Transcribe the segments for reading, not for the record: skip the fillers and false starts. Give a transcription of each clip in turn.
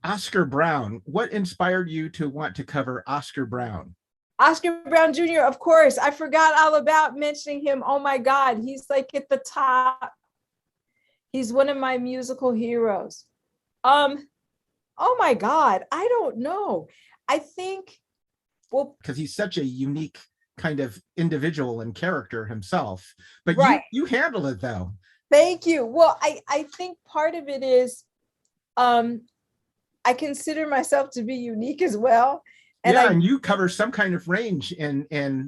Oscar Brown. What inspired you to want to cover Oscar Brown? Oscar Brown Jr., of course. I forgot all about mentioning him. Oh my God, he's like at the top. He's one of my musical heroes. Um, oh my God, I don't know. I think, well, Because he's such a unique kind of individual and character himself. But you right. you handle it though. Thank you. Well, I think part of it is um I consider myself to be unique as well. And Yeah, I and you cover some kind of range in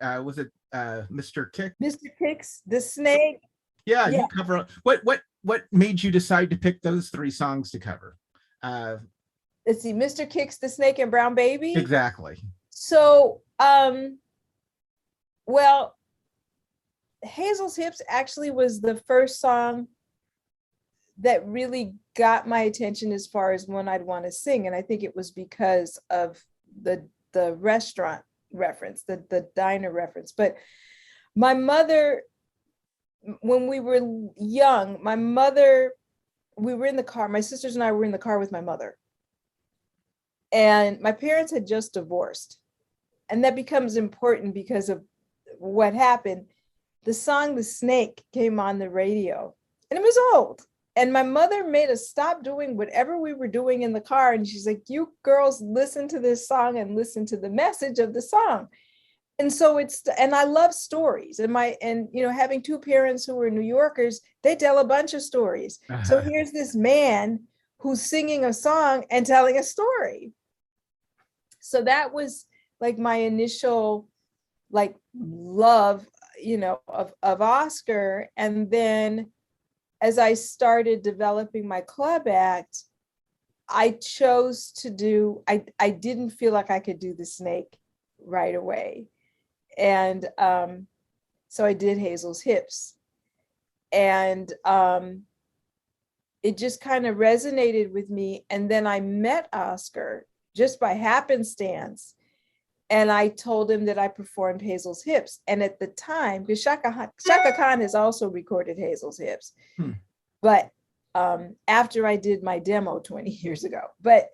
was it Mr. Kick? Mr. Kicks, the snake. Yeah, Yeah. you cover what made you decide to pick those three songs to cover? Uh Let's see, Mr. Kicks, the snake, and Brown Baby. exactly. So well, Hazel's Hips actually was the first song that really got my attention as far as one I'd want to sing. And I think it was because of the restaurant reference, the diner reference. But my mother, when we were young, we were in the car, my sisters and I were in the car with my mother. And my parents had just divorced. And that becomes important because of what happened. The song The Snake came on the radio, and it was old. And my mother made us stop doing whatever we were doing in the car. And she's like, you girls listen to this song and listen to the message of the song. And so and I love stories. And having two parents who were New Yorkers, they tell a bunch of stories. So here's this man who's singing a song and telling a story. So that was like my initial like love, of Oscar. And then as I started developing my club act, I didn't feel like I could do the snake right away. And so I did Hazel's Hips. And it just kind of resonated with me. And then I met Oscar just by happenstance. And I told him that I performed Hazel's Hips. And at the time, because Shaka Khan has also recorded Hazel's Hips, but after I did my demo 20 years ago. But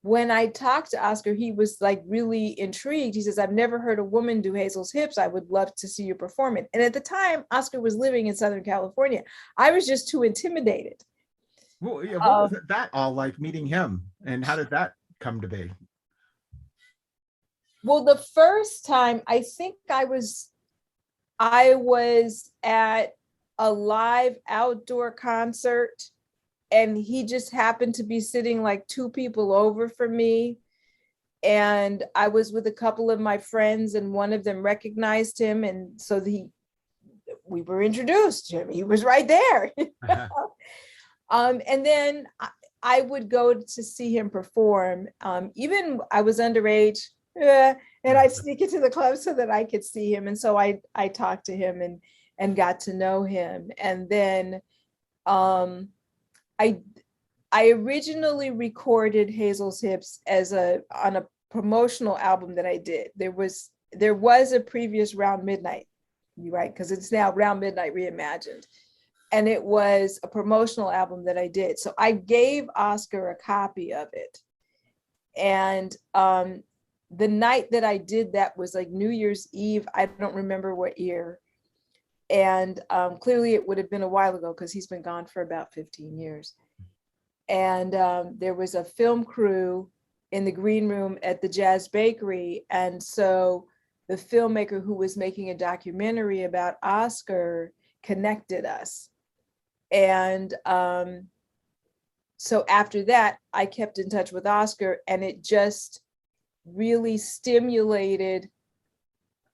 when I talked to Oscar, he was like really intrigued. He says, I've never heard a woman do Hazel's Hips. I would love to see you perform it. And at the time, Oscar was living in Southern California. I was just too intimidated. Well, yeah, what was that all like meeting him, and how did that come to be? Well, the first time I think I was at a live outdoor concert, and he just happened to be sitting like two people over from me. And I was with a couple of my friends, and one of them recognized him. And so we were introduced to him. He was right there. And then I would go to see him perform. Even I was underage, and I'd sneak into the club so that I could see him. And so I talked to him and got to know him. And then I originally recorded Hazel's Hips on a promotional album that I did. There was a previous Round Midnight, right? Because it's now Round Midnight Reimagined. And it was a promotional album that I did. So I gave Oscar a copy of it. And the night that I did that was like New Year's Eve. I don't remember what year. And clearly it would have been a while ago because he's been gone for about 15 years. And there was a film crew in the green room at the Jazz Bakery. And so the filmmaker who was making a documentary about Oscar connected us. And so after that, I kept in touch with Oscar, and it just really stimulated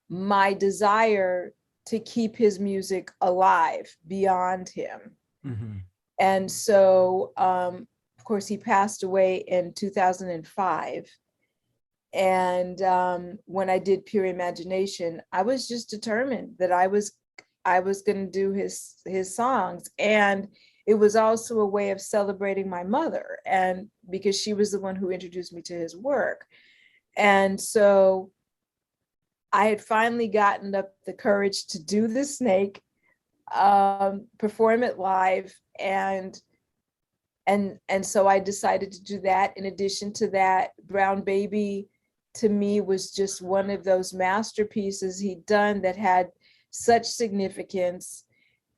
my desire to keep his music alive beyond him. Mm-hmm. And so, of course, he passed away in 2005. And when I did Pure Imagination, I was just determined that I was going to do his songs. And it was also a way of celebrating my mother, and because she was the one who introduced me to his work. And so I had finally gotten up the courage to do the snake, perform it live. And And so I decided to do that. In addition to that, Brown Baby to me was just one of those masterpieces he'd done that had such significance.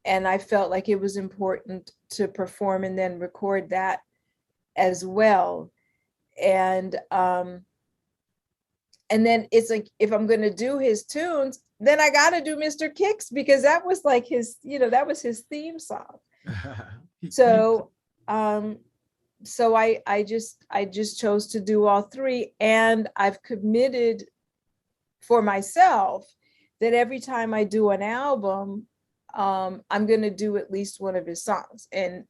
And I felt like it was important to perform and then record that as well. And then it's like, if I'm going to do his tunes, then I got to do Mr. Kicks, because that was like his, that was his theme song. So, I just chose to do all three. And I've committed for myself that every time I do an album, I'm going to do at least one of his songs. And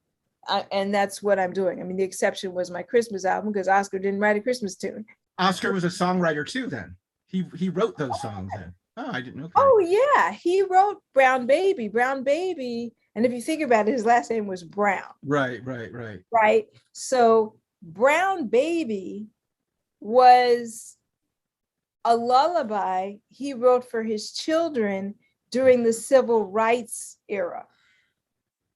that's what I'm doing. I mean, the exception was my Christmas album, because Oscar didn't write a Christmas tune. Oscar was a songwriter too then. He wrote those songs then. Oh, I didn't know. Okay. Oh yeah, he wrote Brown Baby. And if you think about it, his last name was Brown. Right. Right. So Brown Baby was a lullaby he wrote for his children during the civil rights era.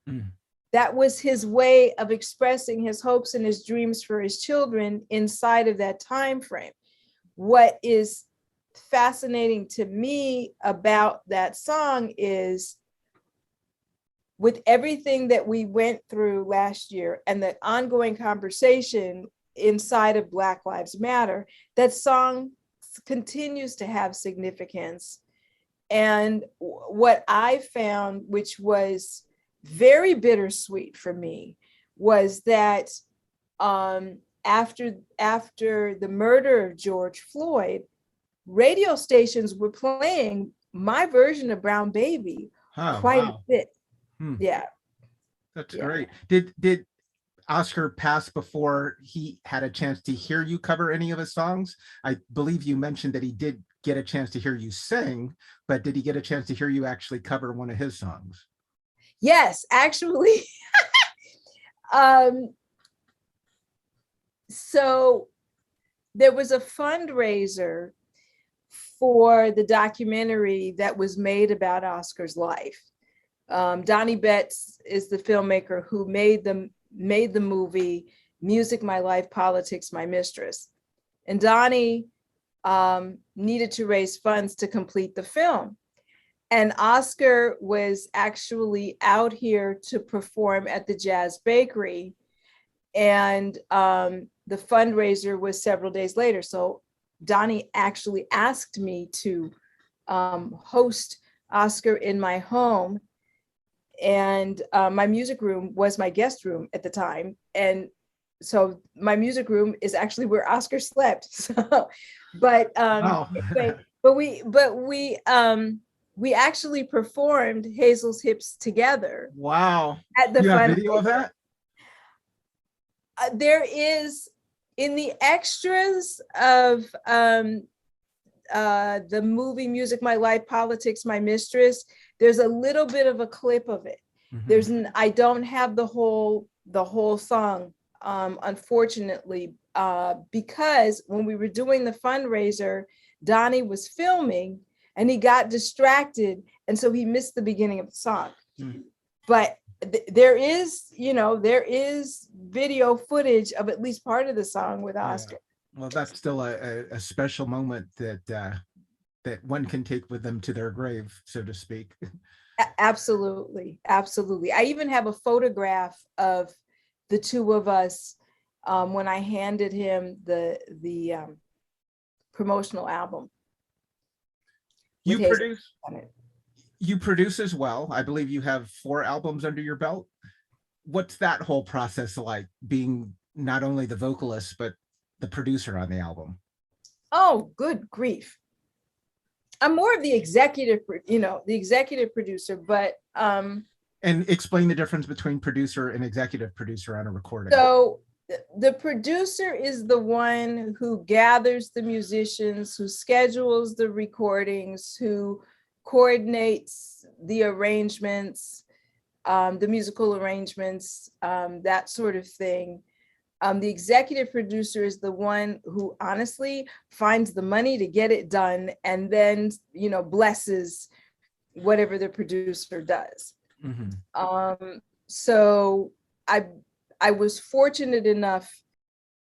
Mm. That was his way of expressing his hopes and his dreams for his children inside of that time frame. What is fascinating to me about that song is, with everything that we went through last year and the ongoing conversation inside of Black Lives Matter, that song continues to have significance. And what I found, which was very bittersweet for me, was that after the murder of George Floyd, radio stations were playing my version of Brown Baby quite a bit. Yeah. That's great. Did Oscar pass before he had a chance to hear you cover any of his songs? I believe you mentioned that he did get a chance to hear you sing, but did he get a chance to hear you actually cover one of his songs? Yes, actually. So there was a fundraiser for the documentary that was made about Oscar's life. Donnie Betts is the filmmaker who made the movie Music, My Life, Politics, My Mistress. And Donnie needed to raise funds to complete the film. And Oscar was actually out here to perform at the Jazz Bakery. And the fundraiser was several days later. So Donnie actually asked me to host Oscar in my home. And my music room was my guest room at the time. And so my music room is actually where Oscar slept. So, but we actually performed Hazel's Hips together. Wow. At the you have video of that? There is, in the extras of the movie Music, My Life, Politics, My Mistress, there's a little bit of a clip of it. Mm-hmm. I don't have the whole song, unfortunately, because when we were doing the fundraiser, Donnie was filming and he got distracted, and so he missed the beginning of the song. Mm-hmm. But there is video footage of at least part of the song with Oscar. Yeah. Well, that's still a special moment that one can take with them to their grave, so to speak. Absolutely. I even have a photograph of the two of us when I handed him the promotional album. You produce as well. I believe you have 4 albums under your belt. What's that whole process like, being not only the vocalist, but the producer on the album? Oh, good grief. I'm more of the executive producer, but and explain the difference between producer and executive producer on a recording. So the producer is the one who gathers the musicians, who schedules the recordings, who coordinates the arrangements, the musical arrangements, that sort of thing. The executive producer is the one who honestly finds the money to get it done, and then, blesses whatever the producer does. Mm-hmm. So I was fortunate enough